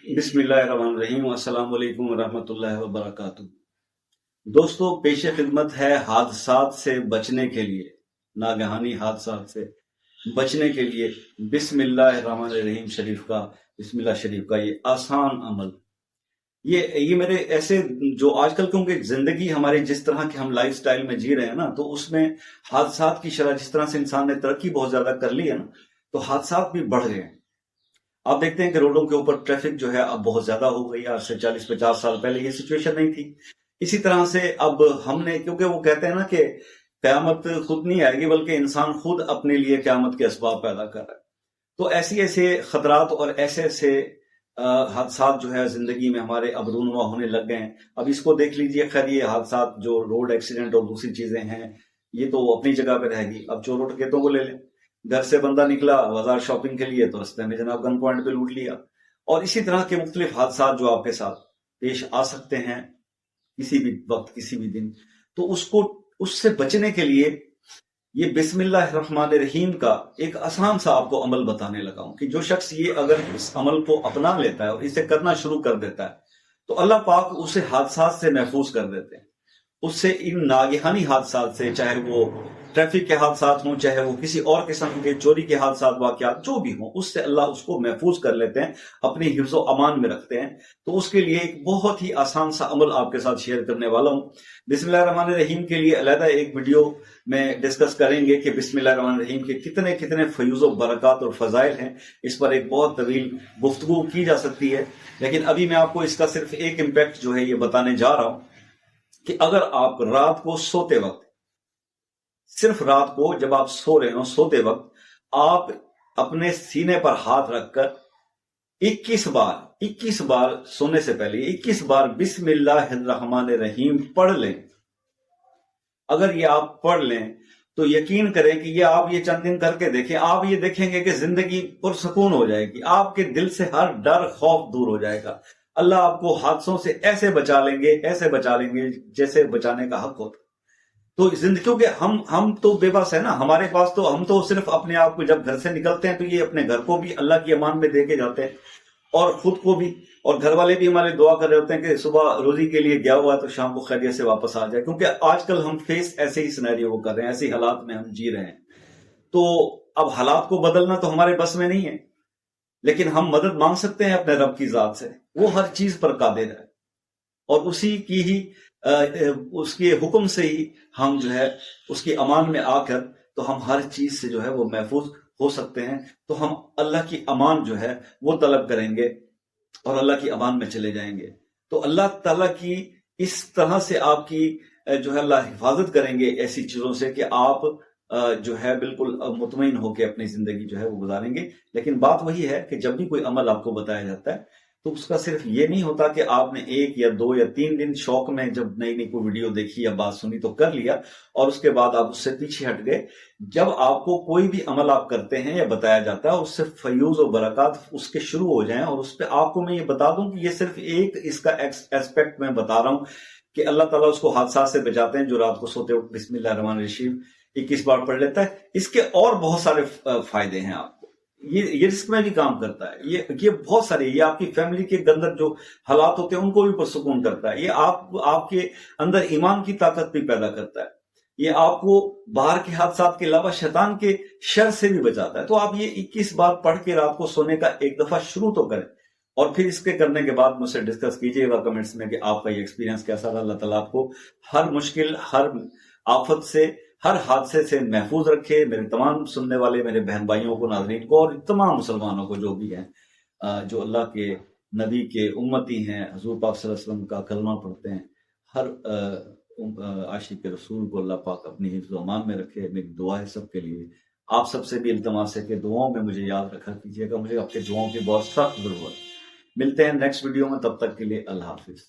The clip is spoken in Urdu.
بسم اللہ الرحمن الرحیم، السلام علیکم ورحمۃ اللہ وبرکاتہ۔ دوستو، پیش خدمت ہے حادثات سے بچنے کے لیے، ناگہانی حادثات سے بچنے کے لیے بسم اللہ الرحمن الرحیم شریف کا، بسم اللہ شریف کا یہ آسان عمل۔ یہ میرے ایسے جو آج کل کیونکہ زندگی ہماری جس طرح کے ہم لائف سٹائل میں جی رہے ہیں نا، تو اس میں حادثات کی شرح جس طرح سے انسان نے ترقی بہت زیادہ کر لی ہے نا، تو حادثات بھی بڑھ گئے ہیں۔ آپ دیکھتے ہیں کہ روڈوں کے اوپر ٹریفک جو ہے اب بہت زیادہ ہو گئی ہے، آج سے 40-50 سال پہلے یہ سچویشن نہیں تھی۔ اسی طرح سے اب ہم نے، کیونکہ وہ کہتے ہیں نا کہ قیامت خود نہیں آئے گی بلکہ انسان خود اپنے لیے قیامت کے اسباب پیدا کر رہا ہے، تو ایسے خطرات اور ایسے حادثات جو ہے زندگی میں ہمارے اب رونما ہونے لگ گئے ہیں۔ اب اس کو دیکھ لیجئے، خیر یہ حادثات جو روڈ ایکسیڈنٹ اور دوسری چیزیں ہیں یہ تو اپنی جگہ پہ رہے گی۔ اب چوروں ڈکیتوں کو لے لیں، گھر سے بندہ نکلا بازار شاپنگ کے لیے تو رستے میں جناب گن پوائنٹ پہ لوٹ لیا، اور اسی طرح کے مختلف حادثات جو آپ کے ساتھ پیش آ سکتے ہیں کسی بھی وقت کسی بھی دن۔ تو اس سے بچنے کے لیے یہ بسم اللہ الرحمن الرحیم کا ایک آسان سا آپ کو عمل بتانے لگا ہوں کہ جو شخص یہ اگر اس عمل کو اپنا لیتا ہے اور اسے کرنا شروع کر دیتا ہے تو اللہ پاک اسے حادثات سے محفوظ کر دیتے ہیں، اس سے ان ناگہانی حادثات سے، چاہے وہ ٹریفک کے حادثات ہوں، چاہے وہ کسی اور قسم کے چوری کے حادثات واقعات جو بھی ہوں، اس سے اللہ اس کو محفوظ کر لیتے ہیں، اپنی حفظ و امان میں رکھتے ہیں۔ تو اس کے لیے ایک بہت ہی آسان سا عمل آپ کے ساتھ شیئر کرنے والا ہوں۔ بسم اللہ الرحمن الرحیم کے لیے علیحدہ ایک ویڈیو میں ڈسکس کریں گے کہ بسم اللہ الرحمن الرحیم کے کتنے فیوز و برکات اور فضائل ہیں۔ اس پر ایک بہت طویل گفتگو کی جا سکتی ہے، لیکن ابھی میں آپ کو اس کا صرف ایک امپیکٹ جو ہے یہ بتانے جا رہا ہوں کہ اگر آپ رات کو سوتے وقت، صرف رات کو جب آپ سو رہے ہوں، سوتے وقت آپ اپنے سینے پر ہاتھ رکھ کر 21 بار سونے سے پہلے 21 بار بسم اللہ الرحمن الرحیم پڑھ لیں۔ اگر یہ آپ پڑھ لیں تو یقین کریں کہ یہ چند دن کر کے دیکھیں، آپ یہ دیکھیں گے کہ زندگی پرسکون ہو جائے گی، آپ کے دل سے ہر ڈر خوف دور ہو جائے گا۔ اللہ آپ کو حادثوں سے ایسے بچا لیں گے جیسے بچانے کا حق ہوتا۔ تو زندگی، کیونکہ ہم تو بے بس ہے نا، ہمارے پاس تو ہم تو صرف اپنے آپ کو جب گھر سے نکلتے ہیں تو یہ اپنے گھر کو بھی اللہ کی امان میں دے کے جاتے ہیں، اور خود کو بھی، اور گھر والے بھی ہمارے دعا کر رہے ہوتے ہیں کہ صبح روزی کے لیے گیا ہوا تو شام کو خیریت سے واپس آ جائے، کیونکہ آج کل ہم فیس ایسے ہی سینیریو وہ کر رہے ہیں، ایسے حالات میں ہم جی رہے ہیں۔ تو اب حالات کو بدلنا تو ہمارے بس میں نہیں ہے، لیکن ہم مدد مانگ سکتے ہیں اپنے رب کی ذات سے، وہ ہر چیز پر قادر ہے، اور اسی کی ہی اس کے حکم سے ہی ہم جو ہے اس کی امان میں آ کر تو ہم ہر چیز سے جو ہے وہ محفوظ ہو سکتے ہیں۔ تو ہم اللہ کی امان جو ہے وہ طلب کریں گے اور اللہ کی امان میں چلے جائیں گے، تو اللہ تعالیٰ کی اس طرح سے آپ کی جو ہے اللہ حفاظت کریں گے ایسی چیزوں سے کہ آپ جو ہے بالکل مطمئن ہو کے اپنی زندگی جو ہے وہ گزاریں گے۔ لیکن بات وہی ہے کہ جب بھی کوئی عمل آپ کو بتایا جاتا ہے تو اس کا صرف یہ نہیں ہوتا کہ آپ نے 1 یا 2 یا 3 دن شوق میں جب نئی کوئی ویڈیو دیکھی یا بات سنی تو کر لیا اور اس کے بعد آپ اس سے پیچھے ہٹ گئے۔ جب آپ کو کوئی بھی عمل آپ کرتے ہیں یا بتایا جاتا ہے، اس سے فیوز و برکات اس کے شروع ہو جائیں، اور اس پہ آپ کو میں یہ بتا دوں کہ یہ صرف ایک اس کا ایسپیکٹ میں بتا رہا ہوں کہ اللہ تعالیٰ اس کو حادثات سے بچاتے ہیں جو رات کو سوتے وقت بسم اللہ الرحمن الرحیم 21 بار پڑھ لیتا ہے۔ اس کے اور بہت سارے فائدے ہیں آپ کو، یہ رزق میں بھی کام کرتا ہے، یہ بہت سارے، یہ آپ کی فیملی کے اندر جو حالات ہوتے ہیں ان کو بھی پرسکون کرتا ہے، یہ آپ کے اندر ایمان کی طاقت بھی پیدا کرتا ہے، یہ آپ کو باہر کے حادثات کے علاوہ شیطان کے شر سے بھی بچاتا ہے۔ تو آپ یہ 21 بار پڑھ کے رات کو سونے کا ایک دفعہ شروع تو کریں، اور پھر اس کے کرنے کے بعد مجھ سے ڈسکس کیجیے گا کمنٹس میں کہ آپ کا یہ ایکسپیرینس کیسا رہا۔ اللہ تعالیٰ آپ کو ہر مشکل، ہر آفت سے، ہر حادثے سے محفوظ رکھے۔ میرے تمام سننے والے میرے بہن بھائیوں کو، ناظرین کو، اور تمام مسلمانوں کو جو بھی ہیں جو اللہ کے نبی کے امتی ہیں، حضور پاک صلی اللہ علیہ وسلم کا کلمہ پڑھتے ہیں، ہر عاشق رسول کو اللہ پاک اپنی حفظ و امان میں رکھے۔ میری دعا ہے سب کے لیے، آپ سب سے بھی التماس ہے کہ دعاؤں میں مجھے یاد رکھا کیجیے گا، مجھے آپ کے دعاؤں کی بہت سخت ضرورت۔ ملتے ہیں نیکسٹ ویڈیو میں، تب تک کے لیے اللہ حافظ۔